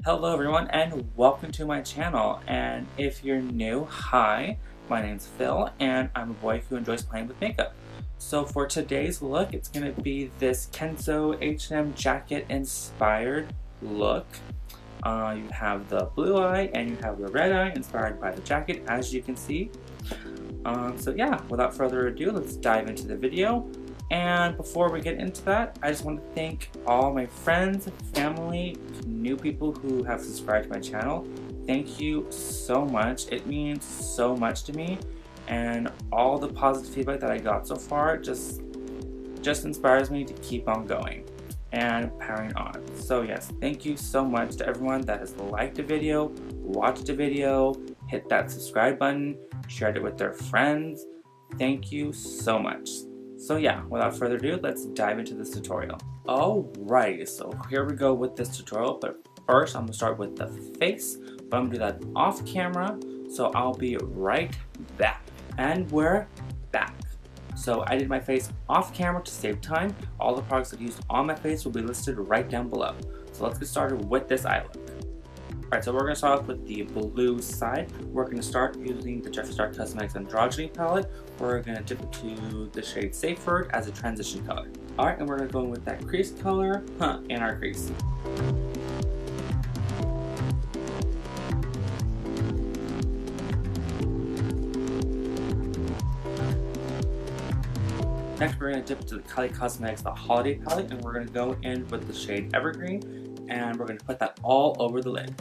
Hello everyone and welcome to my channel, and if you're new, hi, my name's Phil and I'm a boy who enjoys playing with makeup. So for today's look, it's going to be this Kenzo H&M jacket inspired look. You have the blue eye and you have the red eye inspired by the jacket, as you can see. So yeah, without further ado, let's dive into the video. And before we get into that, I just want to thank all my friends, family, new people who have subscribed to my channel. Thank you so much. It means so much to me, and all the positive feedback that I got so far just inspires me to keep on going and powering on. So yes, thank you so much to everyone that has liked the video, watched the video, hit that subscribe button, shared it with their friends. Thank you so much. So yeah, without further ado, let's dive into this tutorial. Alright, so here we go with this tutorial, but first I'm going to start with the face, but I'm going to do that off camera, so I'll be right back. And we're back. So I did my face off camera to save time. All the products I used on my face will be listed right down below. So let's get started with this eye look. Alright, so we're going to start off with the blue side. We're going to start using the Jeffree Cosmetics Androgyny palette. We're going to dip it to the shade Safer as a transition color. Alright, and we're going to go in with that crease color in our crease. Next, we're going to dip to the Kylie Cosmetics the Holiday palette, and we're going to go in with the shade Evergreen, and we're going to put that all over the lid.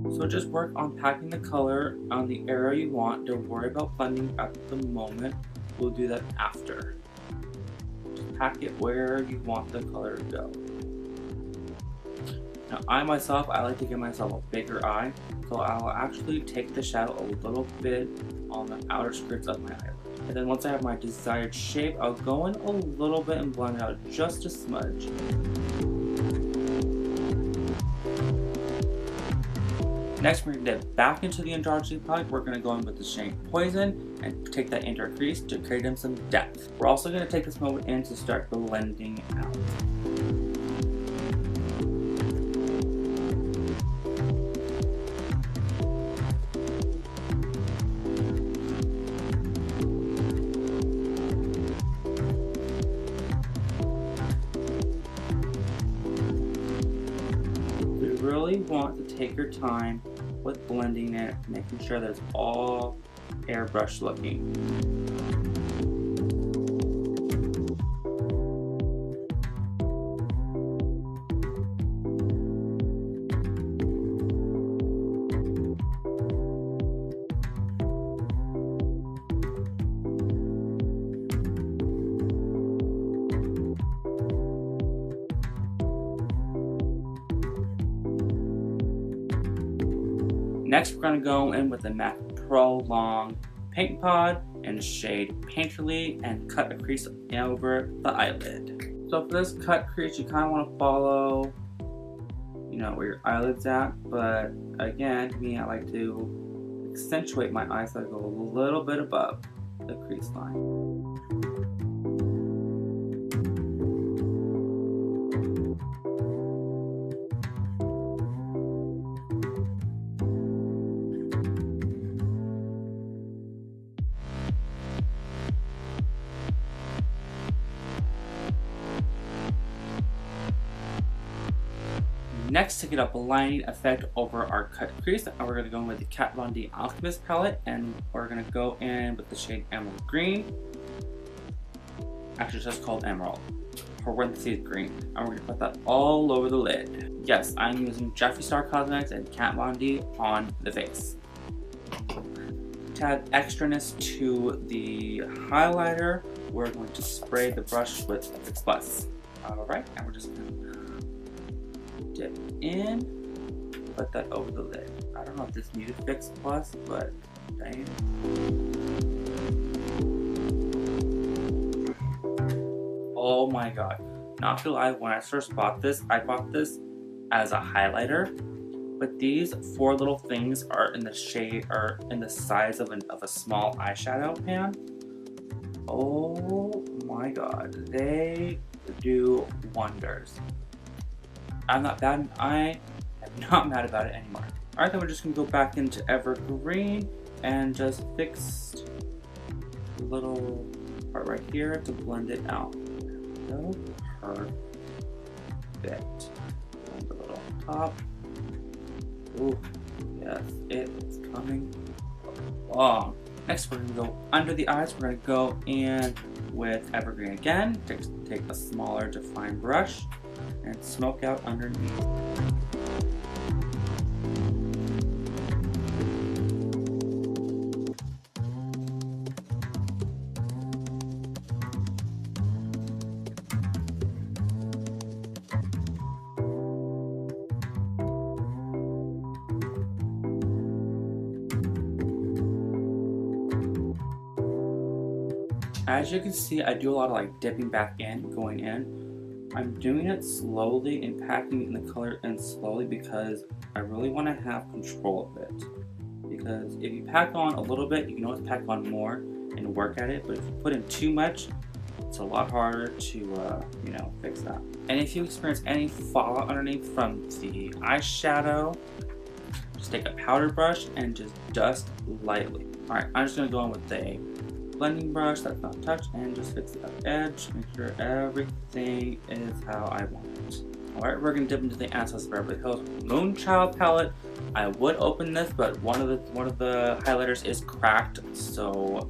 So just work on packing the color on the area you want. Don't worry about blending at the moment. We'll do that after. Just pack it where you want the color to go. Now I like to give myself a bigger eye, so I'll actually take the shadow a little bit on the outer skirts of my eyelid. And then once I have my desired shape, I'll go in a little bit and blend out just a smudge. Next, we're going to dip back into the Androgyny palette. We're going to go in with the shade Poison and take that into our crease to create in some depth. We're also going to take this moment in to start blending out. You really want to take your time with blending it, making sure that it's all airbrush looking. Next, we're going to go in with the MAC Pro Long Paint Pod in shade Painterly and cut a crease over the eyelid. So for this cut crease, you kind of want to follow, where your eyelid's at. But again, to me, I like to accentuate my eyes so I go a little bit above the crease line. Next, to get a blinding effect over our cut crease, we're going to go in with the Kat Von D Alchemist palette, and we're going to go in with the shade Emerald Green. Actually, it's just called Emerald. Parentheses green. And we're going to put that all over the lid. Yes, I'm using Jeffree Cosmetics and Kat Von D on the face. To add extraness to the highlighter, we're going to spray the brush with Fix Plus. Alright, and we're just going to dip in, put that over the lid. I don't know if this needed Fix Plus, but Dang. Oh my god. Not gonna lie, when I first bought this, I bought this as a highlighter. But these 4 little things are in the shade, or in the size of a small eyeshadow pan. Oh my god, they do wonders. I'm not bad. I am not mad about it anymore. Alright, then we're just gonna go back into Evergreen and just fix the little part right here to blend it out. So perfect. And the little top. Ooh, yes, it's coming along. Next, we're gonna go under the eyes. We're gonna go in with Evergreen again. Take a smaller defined brush and smoke out underneath. As you can see, I do a lot of like dipping back in, going in. I'm doing it slowly and packing in the color in slowly because I really want to have control of it. Because if you pack on a little bit, you can always pack on more and work at it. But if you put in too much, it's a lot harder to, you know, fix that. And if you experience any fallout underneath from the eyeshadow, just take a powder brush and just dust lightly. All right, I'm just gonna go in with a blending brush that's not touched and just fix the edge. Make sure everything is how I want it. Alright, we're gonna dip into the Anastasia Beverly Hills Moonchild palette. I would open this, but one of the highlighters is cracked, so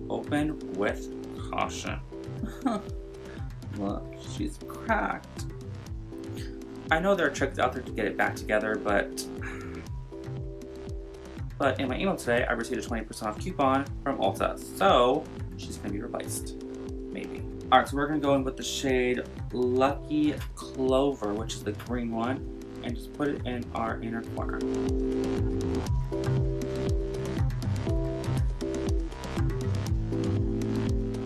open with caution. Look, she's cracked. I know there are tricks out there to get it back together, but in my email today, I received a 20% off coupon from Ulta, so she's gonna be replaced, maybe. All right, so we're gonna go in with the shade Lucky Clover, which is the green one, and just put it in our inner corner.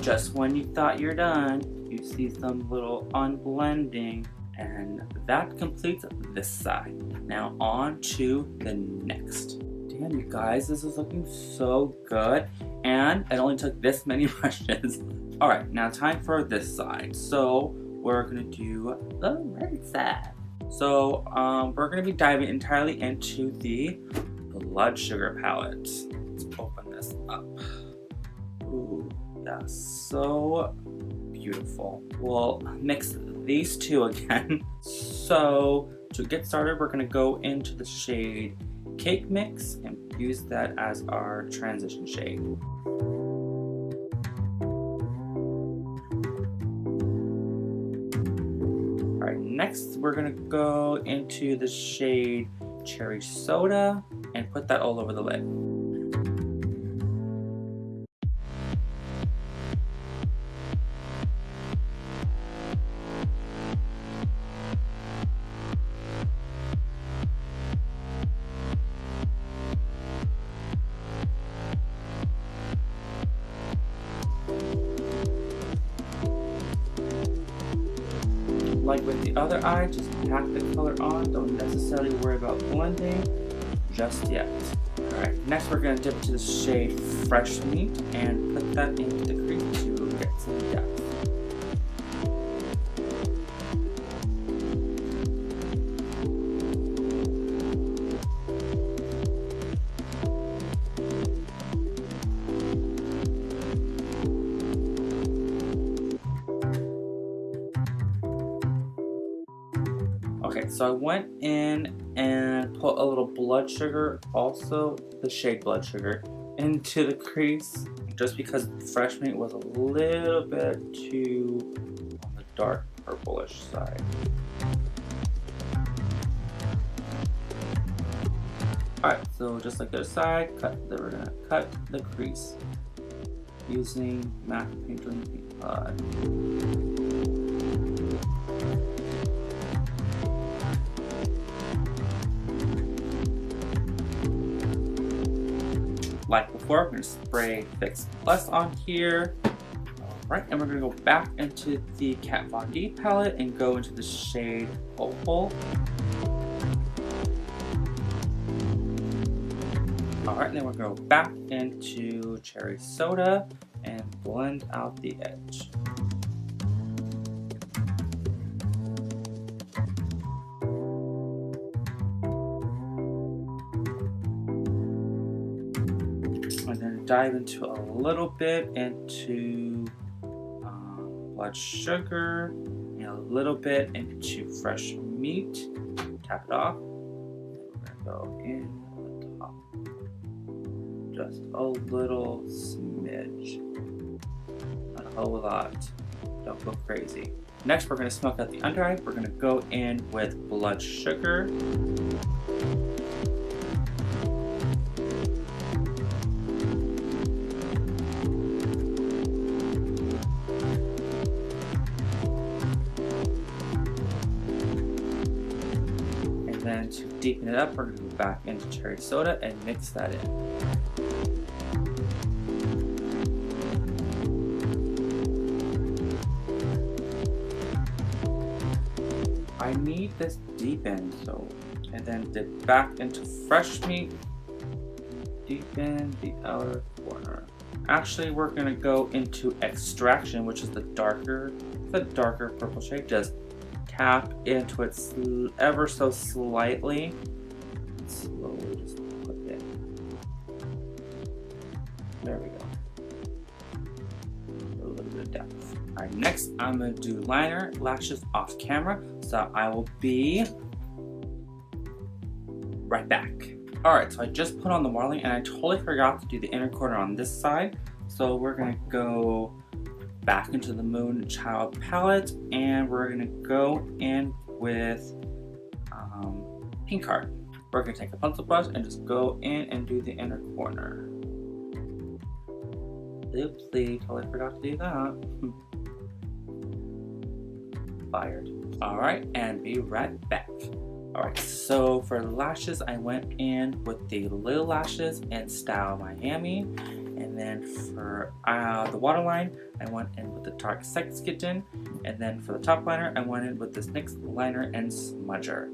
Just when you thought you're done, you see some little unblending, and that completes this side. Now on to the next. Damn, you guys, this is looking so good, and it only took this many brushes. All right, now time for this side. So we're gonna do the red side. So we're gonna be diving entirely into the Blood Sugar palette. Let's open this up. Ooh, yeah, so beautiful. We'll mix these two again. So to get started, we're gonna go into the shade Cake Mix and use that as our transition shade. Alright, next we're gonna go into the shade Cherry Soda and put that all over the lid. Like with the other eye, just pack the color on. Don't necessarily worry about blending just yet. Alright, next we're going to dip into the shade Fresh Meat and put that into the crease to get some depth. Okay, so I went in and put a little Blood Sugar, also the shade Blood Sugar, into the crease just because Fresh Meat was a little bit too on the dark purplish side. Alright, so just like the other side, we're gonna cut the crease using MAC Painterly Paint Pod. like before, we're going to spray Fix Plus on here. Alright, and we're going to go back into the Kat Von D palette and go into the shade Opal. Alright, then we're going to go back into Cherry Soda and blend out the edge. And then dive into a little bit into blood sugar and a little bit into fresh meat. Tap it off. We're going to go in at the top. Just a little smidge. Not a whole lot. Don't go crazy. Next, we're going to smoke out the under eye. We're going to go in with blood sugar. And then to deepen it up, we're going to go back into Cherry Soda and mix that in. I need this deepened, so, and then dip back into fresh meat, deepen the outer corner. Actually, we're gonna go into extraction, which is the darker purple shade. Just tap into it ever so slightly. Slowly just put it in. There we go. A little bit of depth. Alright, next I'm gonna do liner, lashes off camera. So I will be right back. Alright, so I just put on the modeling and I totally forgot to do the inner corner on this side. So we're gonna go back into the Moonchild palette and we're gonna go in with Pink Heart. We're gonna take a pencil brush and just go in and do the inner corner. Oopsie, totally forgot to do that. Fired. Alright, and be right back. Alright, so for lashes, I went in with the Lilly lashes in Style Miami. And then for the waterline, I went in with the Tarte Sex Kitten. And then for the top liner, I went in with this NYX liner and Smudger.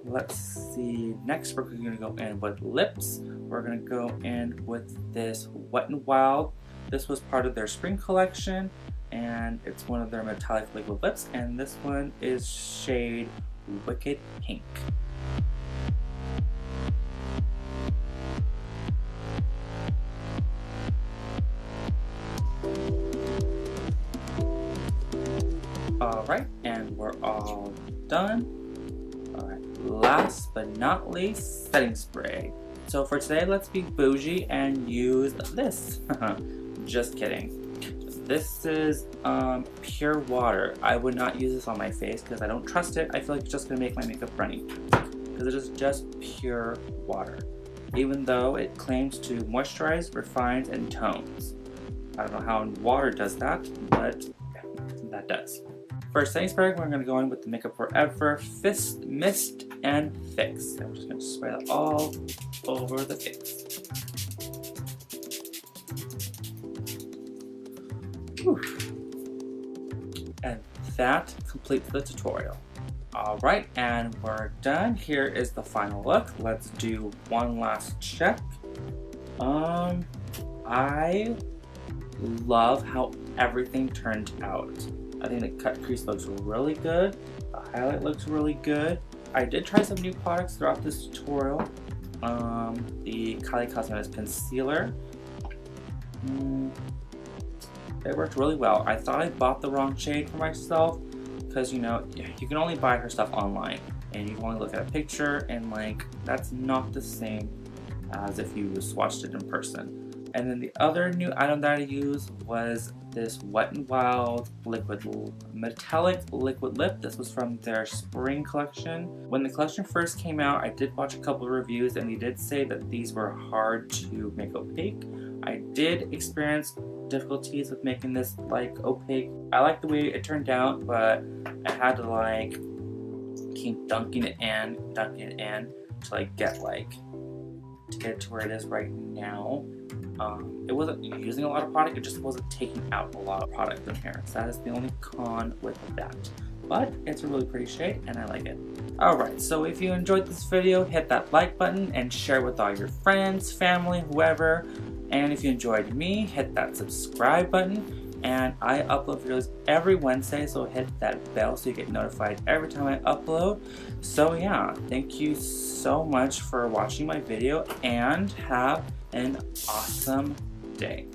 Let's see. Next, we're going to go in with lips. We're going to go in with this Wet n Wild. This was part of their spring collection, and it's one of their metallic liquid lips, and this one is shade Wicked Pink. Alright, and we're all done. Alright, last but not least, setting spray. So for today, let's be bougie and use this. Just kidding. This is pure water. I would not use this on my face because I don't trust it. I feel like it's just going to make my makeup runny. Because it is just pure water. Even though it claims to moisturize, refines, and tones. I don't know how water does that, but that does. For setting spray, we're going to go in with the Makeup Forever Fist Mist and Fix. I'm just going to spray that all over the face. Whew. And that completes the tutorial. Alright, and we're done. Here is the final look. Let's do one last check. I love how everything turned out. I think the cut crease looks really good. The highlight looks really good. I did try some new products throughout this tutorial. The Kylie Cosmetics Concealer. It worked really well. I thought I bought the wrong shade for myself because, you know, you can only buy her stuff online and you can only look at a picture and, like, that's not the same as if you swatched it in person. And then the other new item that I used was this Wet n Wild metallic liquid lip. This was from their spring collection. When the collection first came out, I did watch a couple of reviews and they did say that these were hard to make opaque. I did experience difficulties with making this like opaque. I like the way it turned out, but I had to like keep dunking it in to like get like to get it to where it is right now. It wasn't using a lot of product, it just wasn't taking out a lot of product in here. So that is the only con with that. But it's a really pretty shade and I like it. Alright, so if you enjoyed this video, hit that like button and share with all your friends, family, whoever. And if you enjoyed me, hit that subscribe button. And I upload videos every Wednesday, so hit that bell so you get notified every time I upload. So yeah, thank you so much for watching my video and have an awesome day.